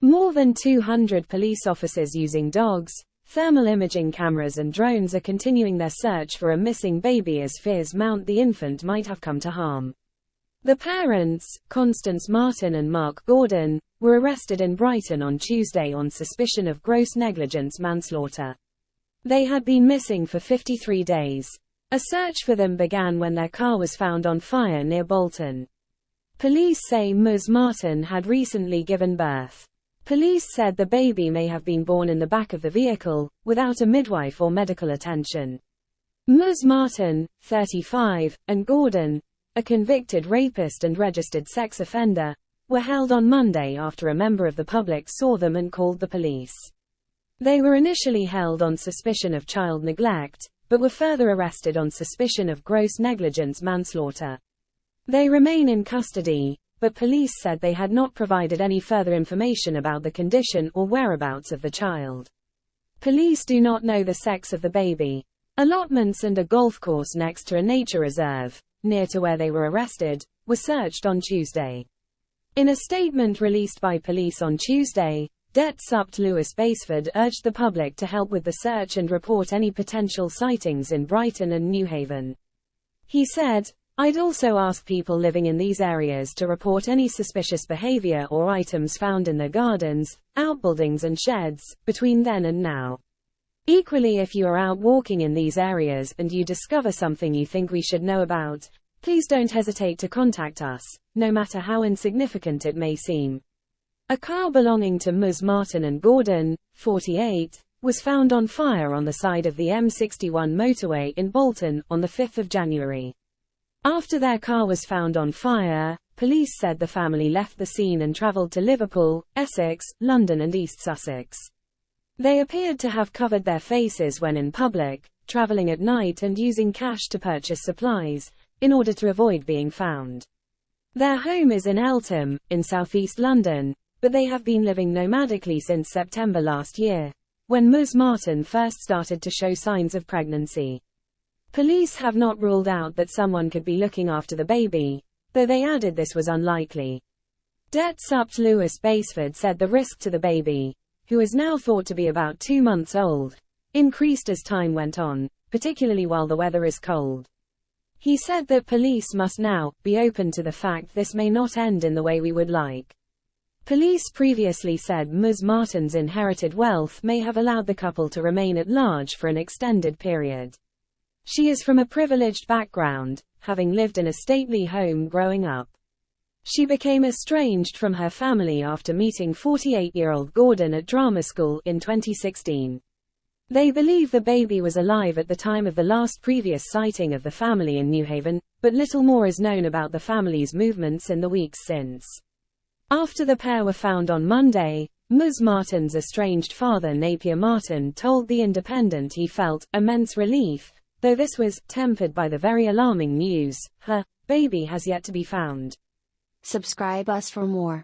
More than 200 police officers using dogs, thermal imaging cameras and drones are continuing their search for a missing baby as fears mount the infant might have come to harm. The parents, Constance Marten and Mark Gordon, were arrested in Brighton on Tuesday on suspicion of gross negligence manslaughter. They had been missing for 53 days. A search for them began when their car was found on fire near Bolton. Police say Ms. Marten had recently given birth. Police said the baby may have been born in the back of the vehicle, without a midwife or medical attention. Ms. Marten, 35, and Gordon, a convicted rapist and registered sex offender, were held on Monday after a member of the public saw them and called the police. They were initially held on suspicion of child neglect, but were further arrested on suspicion of gross negligence manslaughter. They remain in custody, but police said they had not provided any further information about the condition or whereabouts of the child. Police do not know the sex of the baby. Allotments and a golf course next to a nature reserve, near to where they were arrested, were searched on Tuesday. In a statement released by police on Tuesday, Det Supt Lewis Basford urged the public to help with the search and report any potential sightings in Brighton and New Haven. He said, "I'd also ask people living in these areas to report any suspicious behavior or items found in their gardens, outbuildings and sheds, between then and now. Equally, if you are out walking in these areas and you discover something you think we should know about, please don't hesitate to contact us, no matter how insignificant it may seem." A car belonging to Ms. Marten and Gordon, 48, was found on fire on the side of the M61 motorway in Bolton on the 5th of January. After their car was found on fire, police said the family left the scene and travelled to Liverpool, Essex, London and East Sussex. They appeared to have covered their faces when in public, travelling at night and using cash to purchase supplies, in order to avoid being found. Their home is in Eltham, in southeast London, but they have been living nomadically since September last year, when Ms. Marten first started to show signs of pregnancy. Police have not ruled out that someone could be looking after the baby, though they added this was unlikely. Det Supt Lewis Basford said the risk to the baby, who is now thought to be about 2 months old, increased as time went on, particularly while the weather is cold. He said that police must now be open to the fact this may not end in the way we would like. Police previously said Ms. Marten's inherited wealth may have allowed the couple to remain at large for an extended period. She is from a privileged background, having lived in a stately home growing up. She became estranged from her family after meeting 48-year-old Gordon at drama school in 2016. They believe the baby was alive at the time of the last previous sighting of the family in New Haven, but little more is known about the family's movements in the weeks since. After the pair were found on Monday, Ms. Marten's estranged father Napier Marten told The Independent he felt immense relief, though this was tempered by the very alarming news: her baby has yet to be found. Subscribe us for more.